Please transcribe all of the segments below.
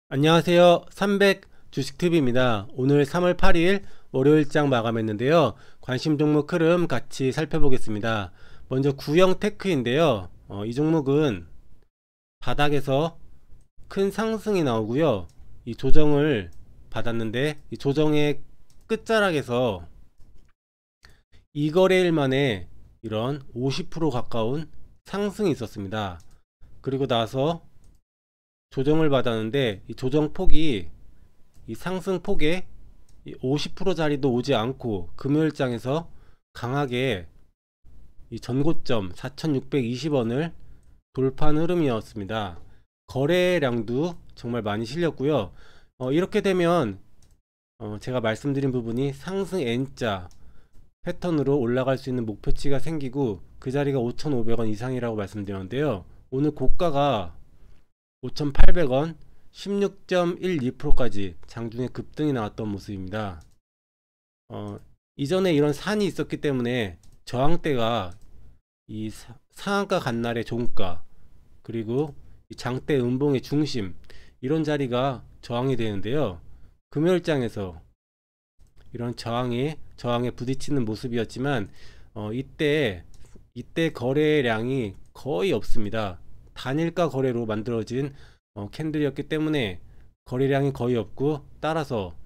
안녕하세요. 300 주식TV입니다. 오늘 3월 8일 월요일장 마감했는데요. 관심 종목 흐름 같이 살펴보겠습니다. 먼저 구형 테크인데요. 이 종목은 바닥에서 큰 상승이 나오고요. 이 조정을 받았는데 이 조정의 끝자락에서 2거래일 만에 이런 50% 가까운 상승이 있었습니다. 그리고 나서 조정을 받았는데 이 조정 폭이 이 상승 폭에 50% 자리도 오지 않고 금요일장에서 강하게 이 전고점 4,620원을 돌파한 흐름이었습니다. 거래량도 정말 많이 실렸고요. 이렇게 되면 제가 말씀드린 부분이 상승 N자 패턴으로 올라갈 수 있는 목표치가 생기고 그 자리가 5,500원 이상이라고 말씀드렸는데요. 오늘 고가가 5,800원 16.12%까지 장중에 급등이 나왔던 모습입니다. 이전에 이런 산이 있었기 때문에 저항대가 이 상한가 간날의 종가 그리고 이 장대 음봉의 중심 이런 자리가 저항이 되는데요. 금요일장에서 이런 저항에 부딪히는 모습이었지만 이때 거래량이 거의 없습니다. 단일가 거래로 만들어진 캔들이었기 때문에 거래량이 거의 없고, 따라서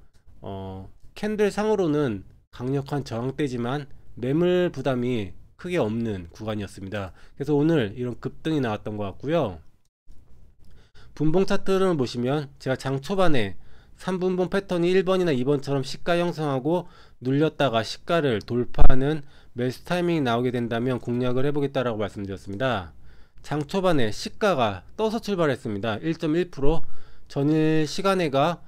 캔들 상으로는 강력한 저항대지만 매물 부담이 크게 없는 구간이었습니다. 그래서 오늘 이런 급등이 나왔던 것 같고요. 분봉 차트를 보시면 제가 장 초반에 3분봉 패턴이 1번이나 2번처럼 시가 형성하고 눌렸다가 시가를 돌파하는 매수 타이밍이 나오게 된다면 공략을 해보겠다라고 말씀드렸습니다. 장 초반에 시가가 떠서 출발했습니다. 1.1%, 전일 시간에가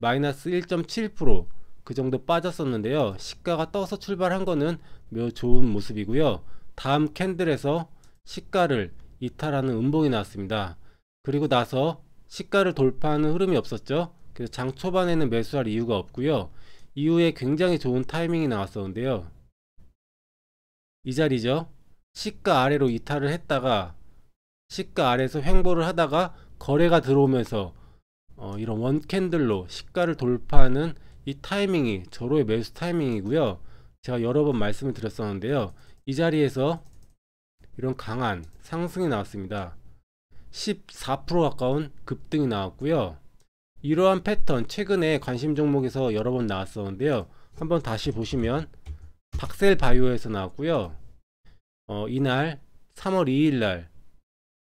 마이너스 1.7% 그 정도 빠졌었는데요. 시가가 떠서 출발한 거는 매우 좋은 모습이고요. 다음 캔들에서 시가를 이탈하는 음봉이 나왔습니다. 그리고 나서 시가를 돌파하는 흐름이 없었죠. 그래서 장 초반에는 매수할 이유가 없고요. 이후에 굉장히 좋은 타이밍이 나왔었는데요. 이 자리죠. 시가 아래로 이탈을 했다가 시가 아래에서 횡보를 하다가 거래가 들어오면서 이런 원캔들로 시가를 돌파하는 이 타이밍이 저로의 매수 타이밍이고요. 제가 여러 번 말씀을 드렸었는데요. 이 자리에서 이런 강한 상승이 나왔습니다. 14% 가까운 급등이 나왔고요. 이러한 패턴 최근에 관심 종목에서 여러 번 나왔었는데요. 한번 다시 보시면 박셀바이오에서 나왔고요. 이날 3월 2일날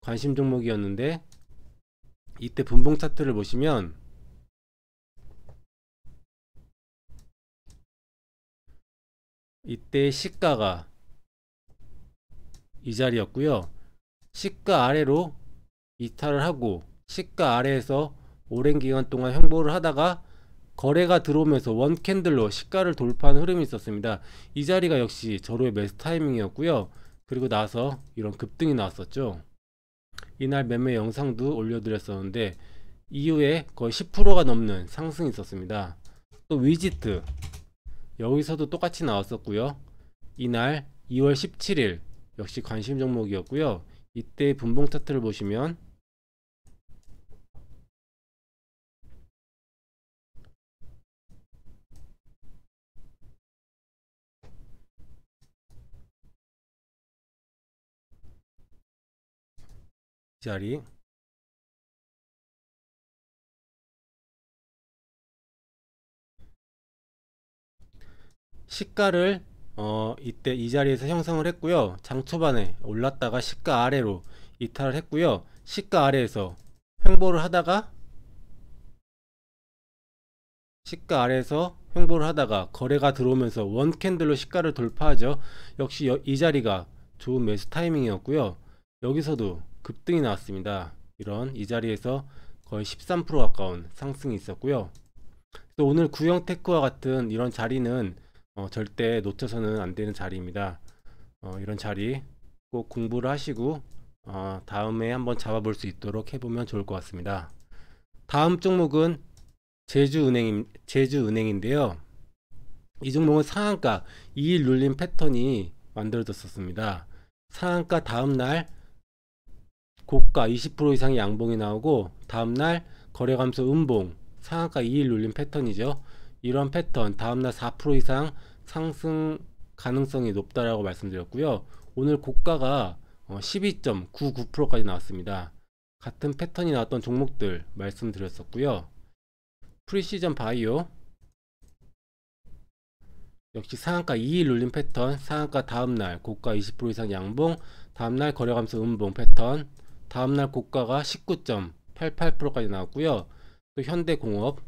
관심 종목이었는데, 이때 분봉 차트를 보시면 이때 시가가 이 자리였고요. 시가 아래로 이탈을 하고 시가 아래에서 오랜 기간 동안 횡보를 하다가 거래가 들어오면서 원캔들로 시가를 돌파하는 흐름이 있었습니다. 이 자리가 역시 저로의 매수 타이밍이었고요. 그리고 나서 이런 급등이 나왔었죠. 이날 매매 영상도 올려드렸었는데 이후에 거의 10%가 넘는 상승이 있었습니다. 또 위지트 여기서도 똑같이 나왔었고요. 이날 2월 17일 역시 관심 종목이었고요. 이때 분봉 차트를 보시면 이 자리 시가를 이때 이 자리에서 형성을 했고요. 장 초반에 올랐다가 시가 아래로 이탈을 했고요. 시가 아래에서 횡보를 하다가 거래가 들어오면서 원캔들로 시가를 돌파하죠. 역시 이 자리가 좋은 매수 타이밍이었고요. 여기서도 급등이 나왔습니다. 이런 이 자리에서 거의 13% 가까운 상승이 있었고요. 또 오늘 구형테크와 같은 이런 자리는 절대 놓쳐서는 안 되는 자리입니다. 이런 자리 꼭 공부를 하시고 다음에 한번 잡아볼 수 있도록 해보면 좋을 것 같습니다. 다음 종목은 제주은행인데요. 이 종목은 상한가 2일 눌림 패턴이 만들어졌었습니다. 상한가 다음날 고가 20% 이상의 양봉이 나오고 다음날 거래 감소 음봉, 상한가 2일 눌림 패턴이죠. 이런 패턴 다음날 4% 이상 상승 가능성이 높다라고 말씀드렸고요. 오늘 고가가 12.99%까지 나왔습니다. 같은 패턴이 나왔던 종목들 말씀드렸었고요. 프리시전 바이오 역시 상한가 2일 눌림 패턴, 상한가 다음날 고가 20% 이상 양봉, 다음날 거래 감소 음봉 패턴, 다음날 고가가 19.88%까지 나왔고요. 또 현대공업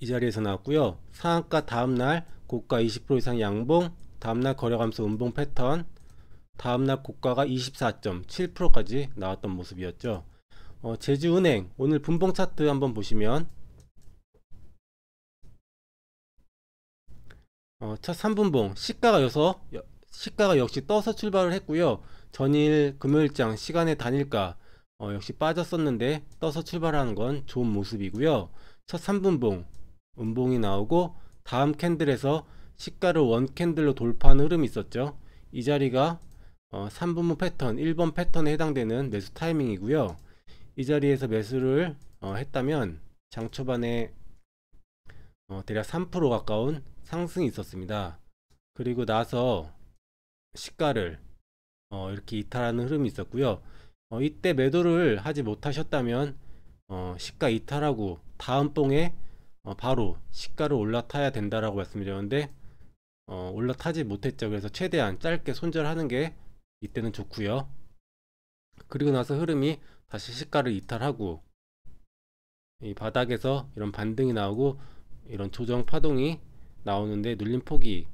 이 자리에서 나왔고요. 상한가 다음날 고가 20% 이상 양봉, 다음날 거래 감소 음봉 패턴, 다음날 고가가 24.7%까지 나왔던 모습이었죠. 제주은행 오늘 분봉 차트 한번 보시면 첫 3분봉 시가가 역시 떠서 출발을 했고요. 전일 금요일장 시간의 단일가 역시 빠졌었는데 떠서 출발하는 건 좋은 모습이고요. 첫 3분봉 음봉이 나오고 다음 캔들에서 시가를 원캔들로 돌파하는 흐름이 있었죠. 이 자리가 3분봉 패턴 1번 패턴에 해당되는 매수 타이밍이고요. 이 자리에서 매수를 했다면 장 초반에 대략 3% 가까운 상승이 있었습니다. 그리고 나서 시가를 이렇게 이탈하는 흐름이 있었고요. 이때 매도를 하지 못하셨다면 시가 이탈하고 다음 봉에 바로 시가를 올라타야 된다라고 말씀드렸는데 올라타지 못했죠. 그래서 최대한 짧게 손절하는 게 이때는 좋고요. 그리고 나서 흐름이 다시 시가를 이탈하고 이 바닥에서 이런 반등이 나오고 이런 조정 파동이 나오는데 눌림폭이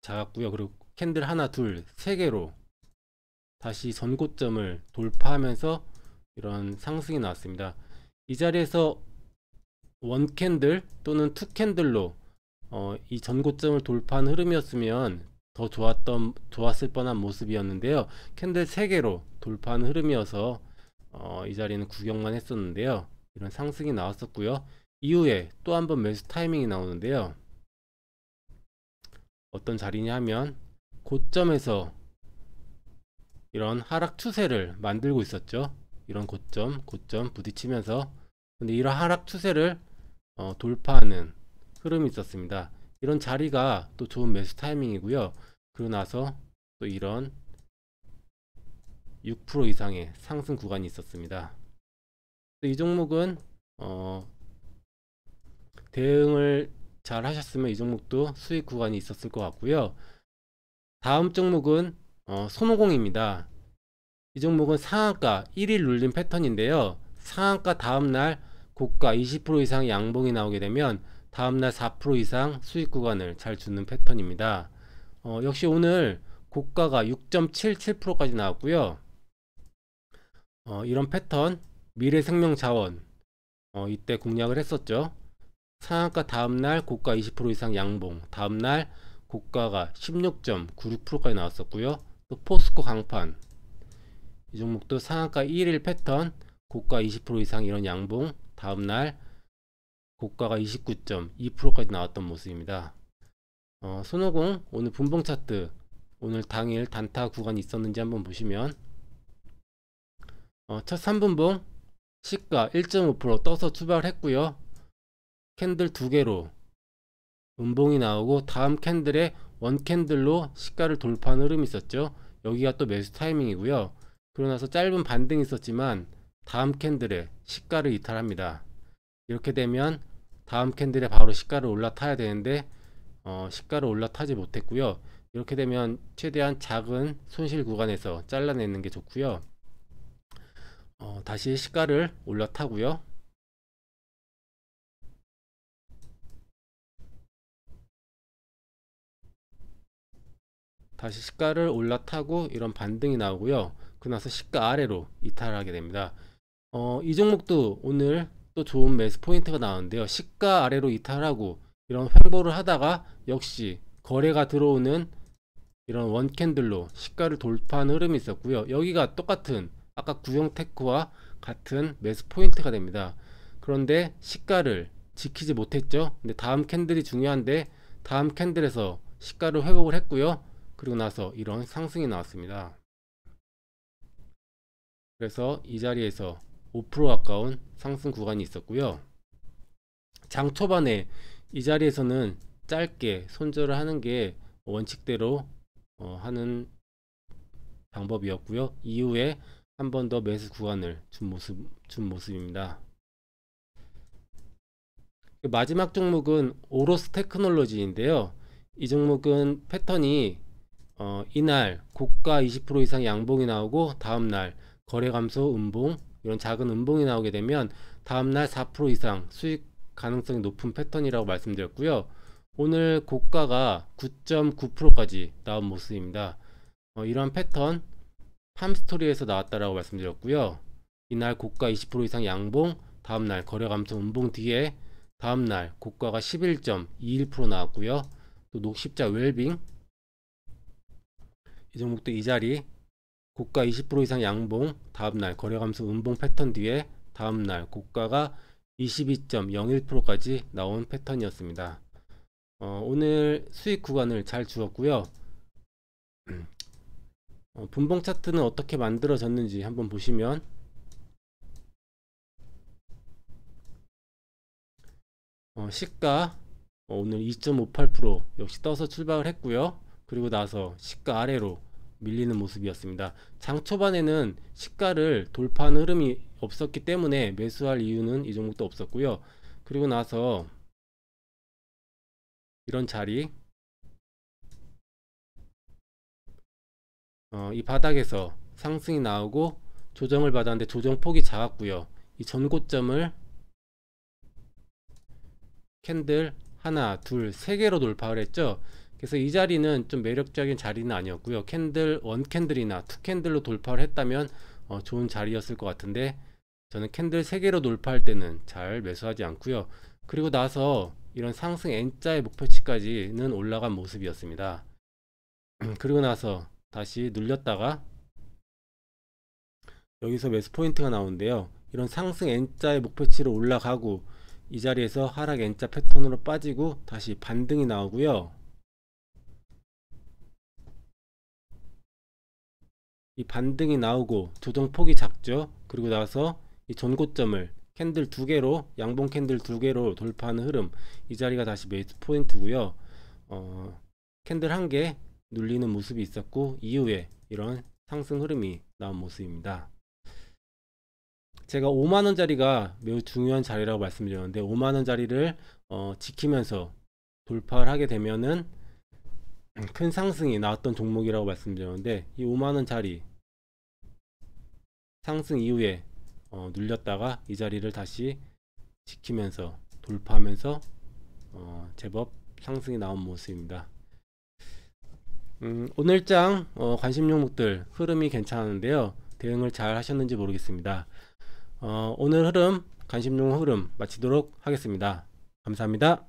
작았고요. 그리고 캔들 하나 둘 세 개로 다시 전고점을 돌파하면서 이런 상승이 나왔습니다. 이 자리에서 원 캔들 또는 투 캔들로 이 전고점을 돌파한 흐름이었으면 더 좋았을 뻔한 모습이었는데요. 캔들 3개로 돌파하는 흐름이어서 이 자리는 구경만 했었는데요. 이런 상승이 나왔었고요. 이후에 또 한번 매수 타이밍이 나오는데요. 어떤 자리냐 하면 고점에서 이런 하락 추세를 만들고 있었죠. 이런 고점 부딪히면서 근데 이런 하락 추세를 돌파하는 흐름이 있었습니다. 이런 자리가 또 좋은 매수 타이밍이고요. 그러고 나서 또 이런 6% 이상의 상승 구간이 있었습니다. 이 종목은 대응을 잘 하셨으면 이 종목도 수익 구간이 있었을 것 같고요. 다음 종목은 손오공입니다. 이 종목은 상한가 1일 눌림 패턴인데요. 상한가 다음날 고가 20% 이상 양봉이 나오게 되면 다음날 4% 이상 수익 구간을 잘 주는 패턴입니다. 역시 오늘 고가가 6.77%까지 나왔고요. 이런 패턴 미래생명자원 이때 공략을 했었죠. 상한가 다음날 고가 20% 이상 양봉, 다음날 고가가 16.96%까지 나왔었고요. 또 포스코 강판 이 종목도 상한가 1일 패턴 고가 20% 이상 이런 양봉, 다음날 고가가 29.2%까지 나왔던 모습입니다. 손오공 오늘 분봉 차트 오늘 당일 단타 구간이 있었는지 한번 보시면 첫 3분봉 시가 1.5% 떠서 출발했고요. 캔들 2개로 음봉이 나오고 다음 캔들에 원 캔들로 시가를 돌파하는 흐름이 있었죠. 여기가 또 매수 타이밍이고요. 그러고 나서 짧은 반등이 있었지만 다음 캔들에 시가를 이탈합니다. 이렇게 되면 다음 캔들에 바로 시가를 올라타야 되는데 시가를 올라타지 못했고요. 이렇게 되면 최대한 작은 손실 구간에서 잘라내는 게 좋고요. 다시 시가를 올라타고요. 다시 시가를 올라타고 이런 반등이 나오고요. 그 나서 시가 아래로 이탈하게 됩니다. 이 종목도 오늘 또 좋은 매수 포인트가 나오는데요. 시가 아래로 이탈하고 이런 횡보를 하다가 역시 거래가 들어오는 이런 원캔들로 시가를 돌파하는 흐름이 있었고요. 여기가 똑같은 아까 구형테크와 같은 매수 포인트가 됩니다. 그런데 시가를 지키지 못했죠. 근데 다음 캔들이 중요한데 다음 캔들에서 시가를 회복을 했고요. 그리고 나서 이런 상승이 나왔습니다. 그래서 이 자리에서 5% 가까운 상승 구간이 있었고요. 장 초반에 이 자리에서는 짧게 손절을 하는 게 원칙대로 하는 방법이었고요. 이후에 한 번 더 매수 구간을 준 모습입니다. 마지막 종목은 오로스 테크놀로지인데요. 이 종목은 패턴이 이날 고가 20% 이상 양봉이 나오고 다음날 거래 감소 음봉, 이런 작은 음봉이 나오게 되면 다음날 4% 이상 수익 가능성이 높은 패턴이라고 말씀드렸고요. 오늘 고가가 9.9%까지 나온 모습입니다. 이러한 패턴 팜스토리에서 나왔다라고 말씀드렸고요. 이날 고가 20% 이상 양봉, 다음날 거래 감소 음봉 뒤에 다음날 고가가 11.21% 나왔고요. 또 녹십자 웰빙, 이 종목도 이 자리 고가 20% 이상 양봉, 다음날 거래 감소 음봉 패턴 뒤에 다음날 고가가 22.01%까지 나온 패턴이었습니다. 오늘 수익 구간을 잘 주었고요. 분봉 차트는 어떻게 만들어졌는지 한번 보시면 시가 오늘 2.58% 역시 떠서 출발을 했고요. 그리고 나서 시가 아래로 밀리는 모습이었습니다. 장 초반에는 시가를 돌파하는 흐름이 없었기 때문에 매수할 이유는 이 종목도 없었고요. 그리고 나서 이런 자리, 이 바닥에서 상승이 나오고 조정을 받았는데 조정폭이 작았고요. 이 전고점을 캔들 하나, 둘, 세 개로 돌파를 했죠. 그래서 이 자리는 좀 매력적인 자리는 아니었고요. 캔들, 원 캔들이나 투 캔들로 돌파를 했다면 좋은 자리였을 것 같은데, 저는 캔들 3개로 돌파할 때는 잘 매수하지 않고요. 그리고 나서 이런 상승 N자의 목표치까지는 올라간 모습이었습니다. 그리고 나서 다시 눌렸다가 여기서 매수 포인트가 나오는데요. 이런 상승 N자의 목표치로 올라가고 이 자리에서 하락 N자 패턴으로 빠지고 다시 반등이 나오고요. 이 반등이 나오고 조정폭이 작죠. 그리고 나서 이 전고점을 캔들 2개로, 양봉 캔들 2개로 돌파하는 흐름, 이 자리가 다시 매수 포인트고요. 캔들 1개 눌리는 모습이 있었고 이후에 이런 상승 흐름이 나온 모습입니다. 제가 5만원짜리가 매우 중요한 자리라고 말씀드렸는데, 5만원짜리를 지키면서 돌파를 하게 되면은 큰 상승이 나왔던 종목이라고 말씀드렸는데, 이 5만원짜리 상승 이후에 눌렸다가 이 자리를 다시 지키면서 돌파하면서 제법 상승이 나온 모습입니다. 오늘장 관심 종목들 흐름이 괜찮은데요. 대응을 잘 하셨는지 모르겠습니다. 오늘 흐름, 관심 종목 흐름 마치도록 하겠습니다. 감사합니다.